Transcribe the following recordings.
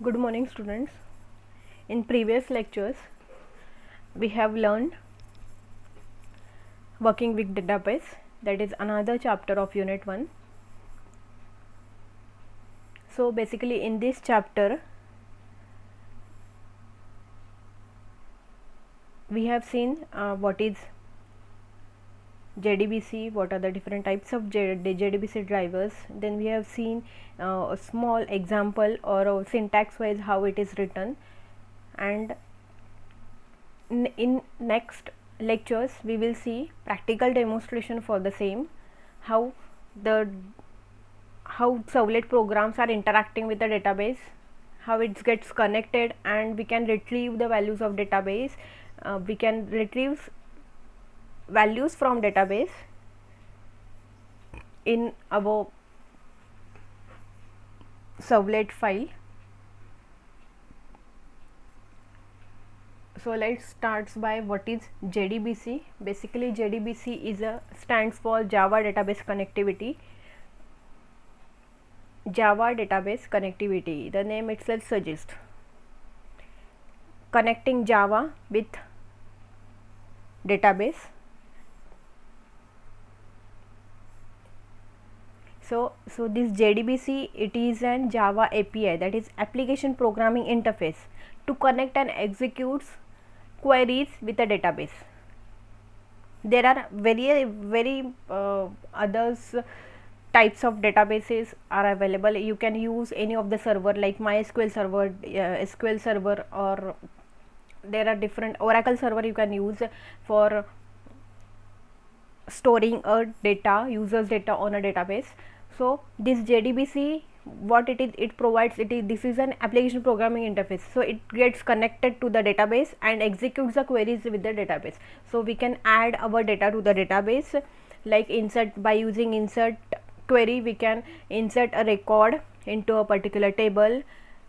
Good morning, students. In previous lectures, we have learned working with database, that is another chapter of Unit 1. So basically in this chapter, we have seen what is JDBC, what are the different types of JDBC drivers. Then we have seen a small example or syntax wise how it is written, and in next lectures we will see practical demonstration for the same, how servlet programs are interacting with the database, how it gets connected, and we can retrieve the values of database. We can retrieve values from database in our servlet file. So let's start by what is JDBC. Basically JDBC stands for Java Database Connectivity. Java Database Connectivity, the name itself suggests connecting Java with database. So this JDBC, it is an Java API, that is application programming interface, to connect and execute queries with a database. There are very others types of databases are available. You can use any of the server like MySQL server, SQL server, or there are different Oracle server you can use for storing a users data on a database. So this JDBC, what it is, it provides, this is an application programming interface, so it gets connected to the database and executes the queries with the database. So we can add our data to the database, like insert, by using insert query we can insert a record into a particular table.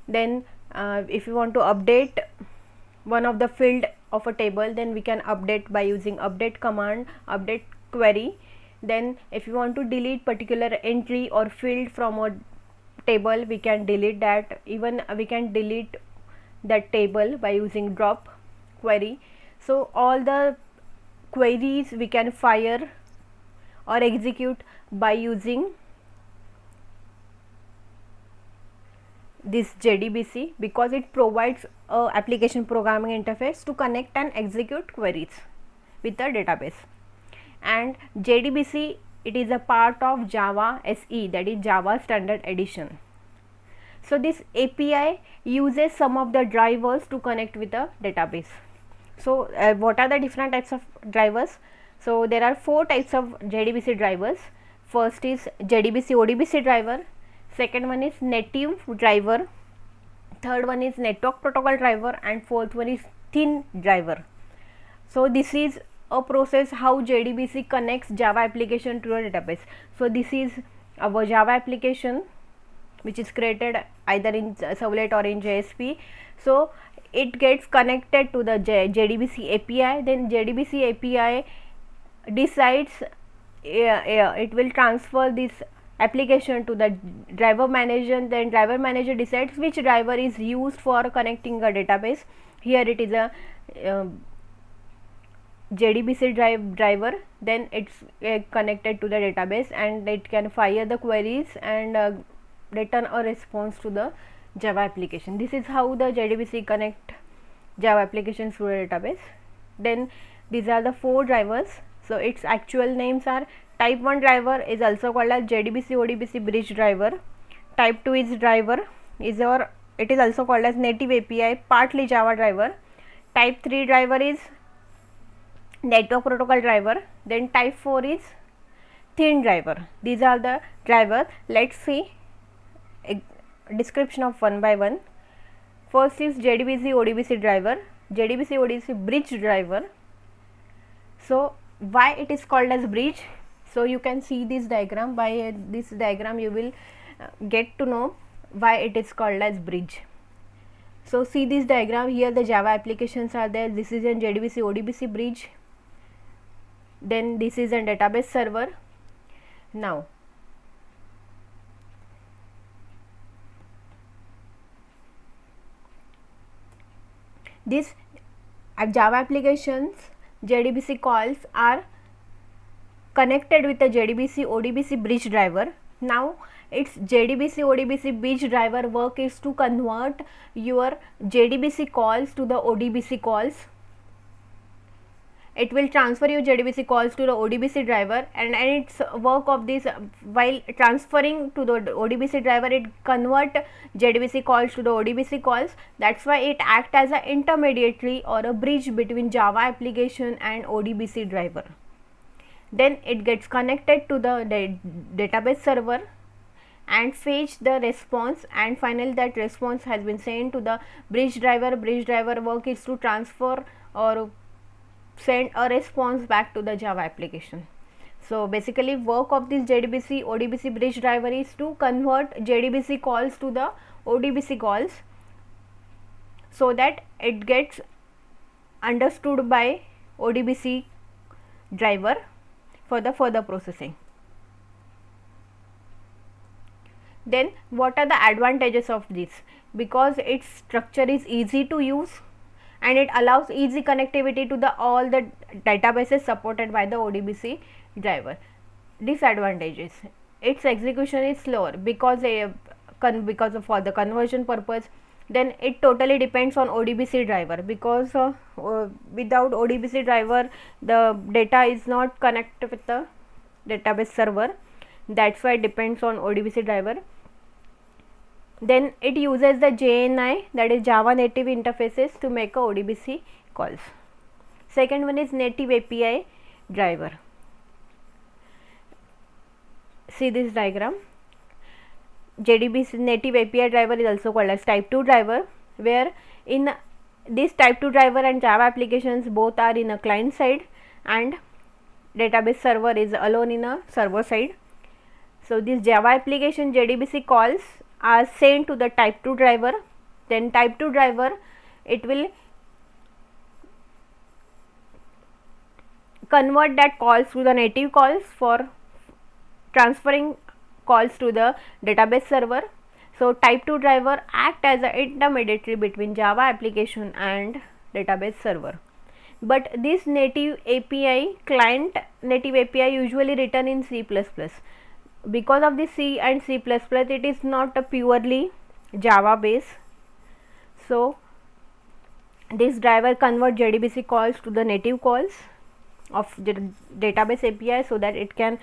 Then if you want to update one of the field of a table, then we can update by using update command, update query. Then if you want to delete particular entry or field from a table, we can delete that. Even we can delete that table by using drop query. So all the queries we can fire or execute by using this JDBC, because it provides a application programming interface to connect and execute queries with the database. And JDBC, it is a part of Java SE, that is Java Standard Edition. So this API uses some of the drivers to connect with the database. So what are the different types of drivers? So there are 4 types of JDBC drivers. First is JDBC ODBC driver, second one is native driver, third one is network protocol driver, and fourth one is thin driver. So this is a process how JDBC connects Java application to a database. So this is our Java application which is created either in servlet or in JSP. So it gets connected to the JDBC API. Then JDBC API decides it will transfer this application to the driver manager. Then driver manager decides which driver is used for connecting a database. Here it is a JDBC driver. Then it's connected to the database and it can fire the queries and return a response to the Java application. This is how the JDBC connect Java applications to a database. Then these are the 4 drivers. So its actual names are: type 1 driver is also called as JDBC ODBC bridge driver. Type 2 is driver, it is also called as native API partly Java driver. Type 3 driver is network protocol driver. Then type 4 is thin driver. These are the drivers. Let's see a description of one by one. First is JDBC ODBC driver, JDBC ODBC bridge driver. So why it is called as bridge? So you can see this diagram. By this diagram you will get to know why it is called as bridge. So see this diagram, here the Java applications are there. This is a JDBC ODBC bridge. Then this is a database server. Now These Java applications JDBC calls are connected with the JDBC ODBC bridge driver. Now its JDBC ODBC bridge driver work is to convert your JDBC calls to the ODBC calls. It will transfer your JDBC calls to the ODBC driver, and its work of this, while transferring to the ODBC driver, it convert JDBC calls to the ODBC calls. That's why it act as an intermediary or a bridge between Java application and ODBC driver. Then it gets connected to the database server and fetch the response, and finally that response has been sent to the bridge driver. Bridge driver work is to transfer or send a response back to the Java application. So basically work of this JDBC ODBC bridge driver is to convert JDBC calls to the ODBC calls so that it gets understood by ODBC driver for the further processing. Then what are the advantages of this? Because its structure is easy to use and it allows easy connectivity to the all the databases supported by the ODBC driver. Disadvantages: its execution is slower because of for the conversion purpose. Then it totally depends on ODBC driver, because without ODBC driver the data is not connected with the database server. That's why it depends on ODBC driver. Then it uses the JNI, that is Java native interfaces, to make a ODBC calls. Second one is native API driver. See this diagram. JDBC native API driver is also called as type 2 driver, where in this type 2 driver and Java applications both are in a client side and database server is alone in a server side. So this Java application JDBC calls are sent to the type 2 driver. Then type 2 driver, it will convert that calls to the native calls for transferring calls to the database server. So type 2 driver act as an intermediary between Java application and database server. But this native API, client native API, usually written in C++. Because of the C and C++, it is not a purely Java base. So this driver convert JDBC calls to the native calls of the database API so that it can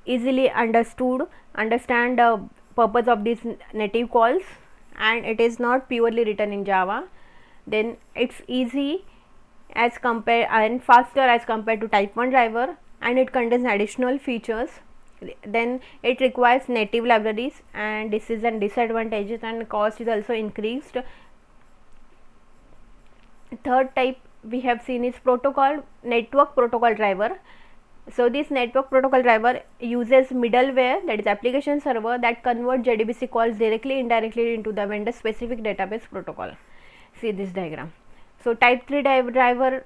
easily understand the purpose of these native calls, and it is not purely written in Java. Then it's easy as compared and faster as compared to type 1 driver, and it contains additional features. Then it requires native libraries, and this is a disadvantage, and cost is also increased. Third type we have seen is network protocol driver. So this network protocol driver uses middleware, that is application server, that convert JDBC calls directly indirectly into the vendor specific database protocol. See this diagram. So type 3 driver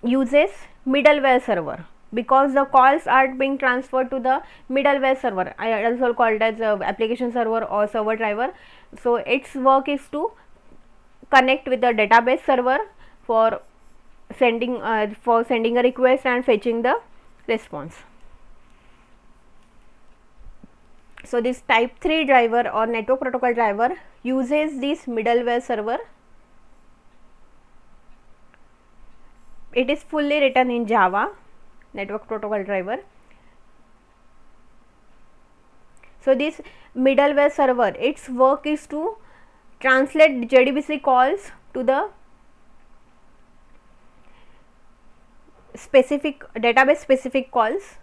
uses middleware server, because the calls are being transferred to the middleware server, also called as application server or server driver. So its work is to connect with the database server for sending a request and fetching the response. So this type 3 driver or network protocol driver uses this middleware server. It is fully written in Java, network protocol driver. So this middleware server, its work is to translate JDBC calls to the specific database specific calls.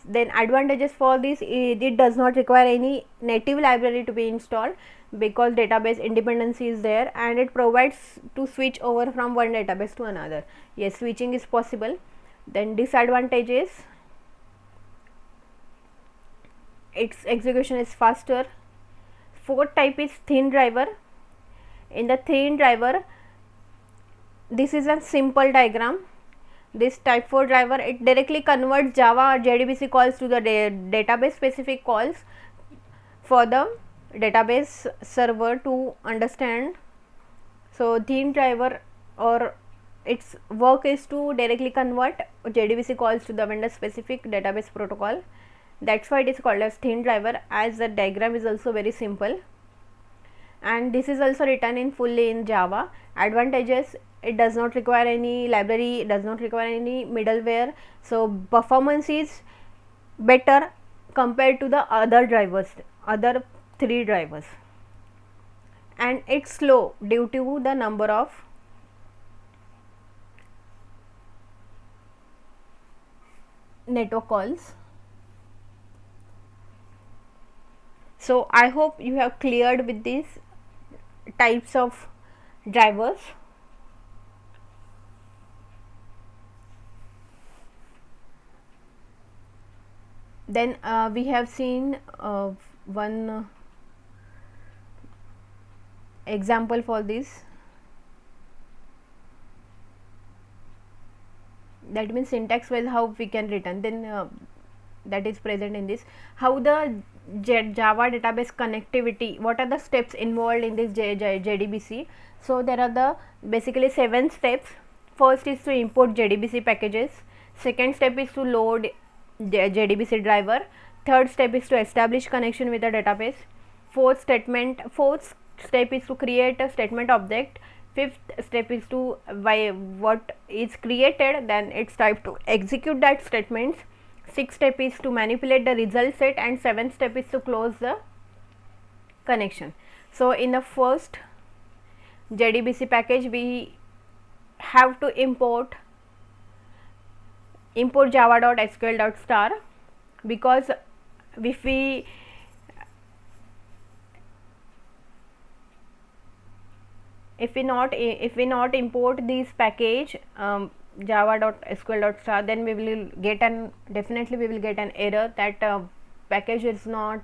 Then advantages for this, it does not require any native library to be installed because database independency is there, and it provides to switch over from one database to another. Yes, switching is possible. Then disadvantages, its execution is faster. Fourth type is thin driver. In the thin driver, this is a simple diagram. This type 4 driver, it directly converts Java or JDBC calls to the database specific calls for the database server to understand. So theme driver or its work is to directly convert JDBC calls to the vendor specific database protocol. That's why it is called as theme driver, as the diagram is also very simple, and this is also written in fully in Java. Advantages: it does not require any library, it does not require any middleware, so performance is better compared to the other drivers, other 3 drivers, and it's slow due to the number of network calls. So I hope you have cleared with these types of drivers. Then we have seen one example for this, that means syntax wise how we can return, then that is present in this. How the Java database connectivity, what are the steps involved in this JDBC? So there are the basically 7 steps. First is to import JDBC packages, second step is to load JDBC driver, third step is to establish connection with the database, fourth step is to create a statement object, fifth step is to what is created, then it's time to execute that statements, sixth step is to manipulate the result set, and seventh step is to close the connection. So in the first JDBC package we have to import java.sql.star, because if we not import this package java.sql.star, then we will get an error that package is not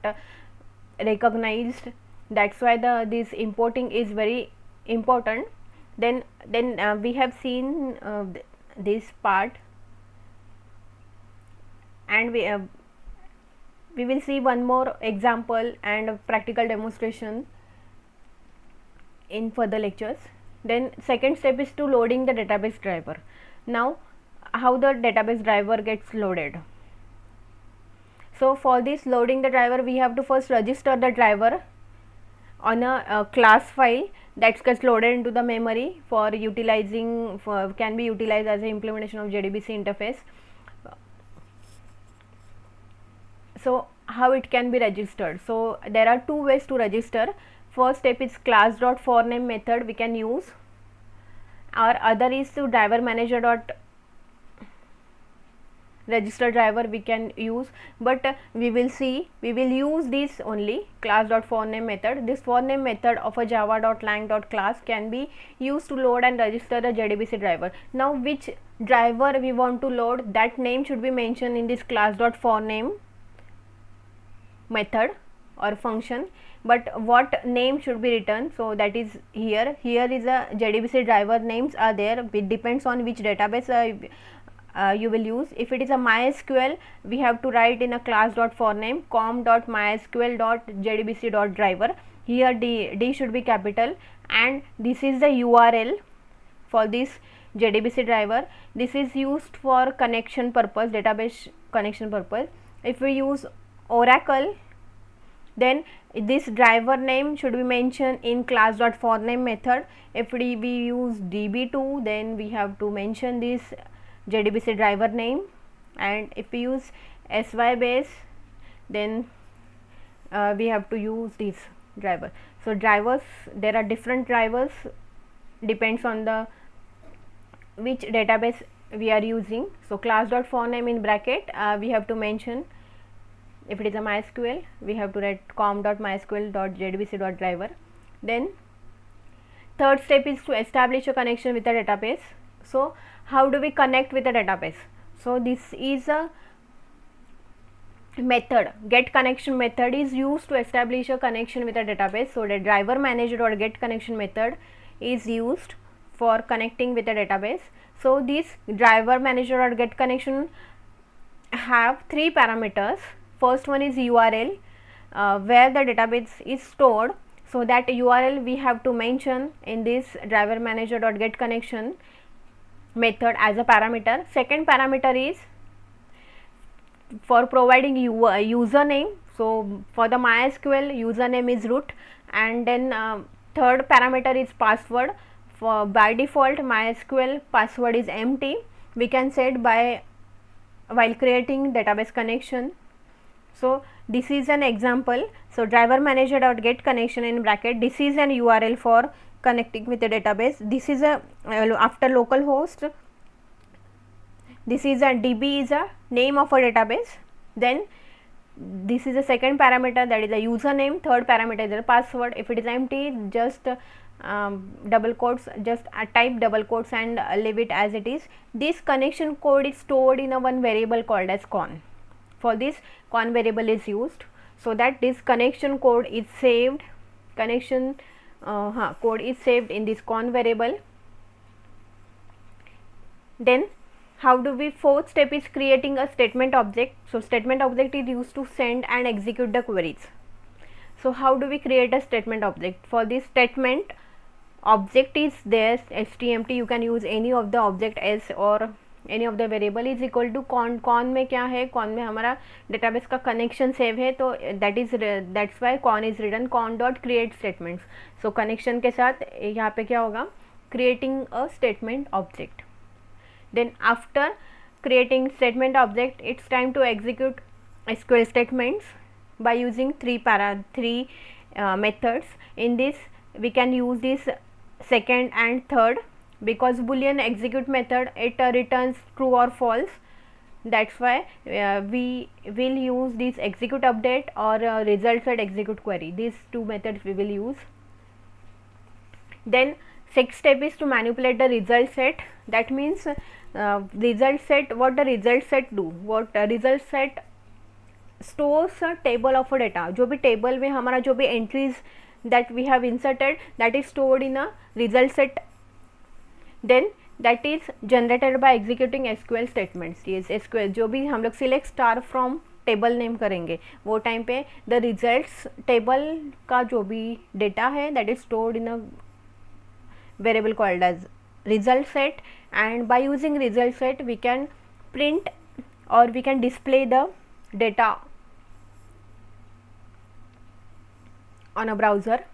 recognized. That's why this importing is very important. Then we have seen this part, and we will see one more example and a practical demonstration in further lectures. Then second step is to loading the database driver. Now how the database driver gets loaded? So for this loading the driver, we have to first register the driver on a class file that gets loaded into the memory for utilizing, can be utilized as an implementation of JDBC interface. So how it can be registered? So there are 2 ways to register. First step is class.forName method we can use, or other is to driver manager dot register driver we can use, but we will use this only class.forName method. This forName method of a java.lang.class can be used to load and register the JDBC driver. Now which driver we want to load, that name should be mentioned in this class.forName method or function, but what name should be written, so that is here is a JDBC driver names are there. It depends on which database you will use. If it is a MySQL, we have to write in a class.forName com.mysql.jdbc.driver. Here D should be capital, and this is the URL for this JDBC driver. This is used for connection purpose, database connection purpose. If we use Oracle, then this driver name should be mentioned in class.forName method. If we use DB2, then we have to mention this JDBC driver name, and if we use Sybase, then we have to use this driver. So drivers, there are different drivers, depends on the which database we are using. So class.forName in bracket we have to mention. If it is a MySQL, we have to write com.mysql.jdbc.driver. Then third step is to establish a connection with the database. So how do we connect with the database? So this is a method, get connection method is used to establish a connection with a database. So the driver manager or get connection method is used for connecting with the database. So this driver manager or get connection have 3 parameters. First one is URL, where the database is stored. So that URL we have to mention in this driver manager.get connection method as a parameter. Second parameter is for providing username. So for the MySQL, username is root, and then third parameter is password. For by default MySQL password is empty. We can set by while creating database connection. So this is an example. So driver manager.get connection in bracket, this is an URL for connecting with the database. This is a after localhost, this is a DB is a name of a database. Then this is the second parameter, that is a username. Third parameter is a password. If it is empty, just double quotes, just type double quotes and leave it as it is. This connection code is stored in a one variable called as con. For this, con variable is used, so that this connection code is saved. Connection code is saved in this con variable. Then how do we, fourth step is creating a statement object. So statement object is used to send and execute the queries. So how do we create a statement object? For this statement object is there, stmt, you can use any of the object as or any of the variable is equal to con. con में क्या है, con में हमारा database का connection save है, तो that's why con is written con dot create statements. So connection के साथ यहाँ पे क्या होगा, creating a statement object. Then after creating statement object, it's time to execute SQL statements by using three methods. In this we can use this second and third, because boolean execute method, it returns true or false. That's why we will use this execute update or result set execute query. These two methods we will use. Then sixth step is to manipulate the result set. That means result set, what the result set do, what result set stores a table of a data. जो भी table में हमारा जो भी entries that we have inserted, that is stored in a result set. Then that is generated by executing SQL statements. Yes, SQL जो भी हम लोग select star from table name करेंगे, वो टाइम पे the results table का जो भी data है, that is stored in a variable called as result set, and by using result set we can print or we can display the data on a browser.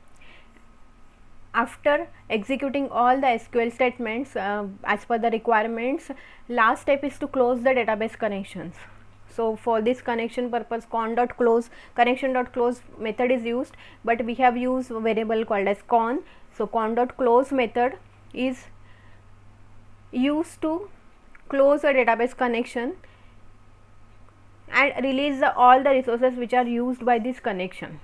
After executing all the SQL statements as per the requirements, last step is to close the database connections. So for this connection purpose, con.close, connection.close method is used, but we have used a variable called as con. So con.close method is used to close a database connection and release all the resources which are used by this connection,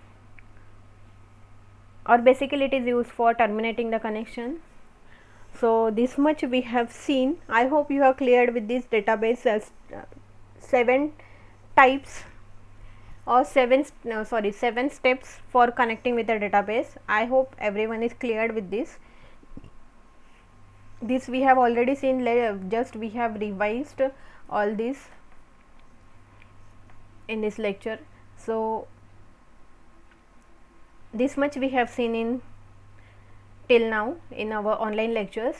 or basically it is used for terminating the connection. So this much we have seen. I hope you have cleared with this database as 7 types or 7 steps for connecting with the database. I hope everyone is cleared with this. This we have already seen, just we have revised all this in this lecture. So this much we have seen in till now in our online lectures.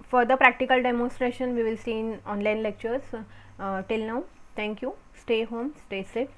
For the practical demonstration we will see in online lectures. Till now, thank you. Stay home, stay safe.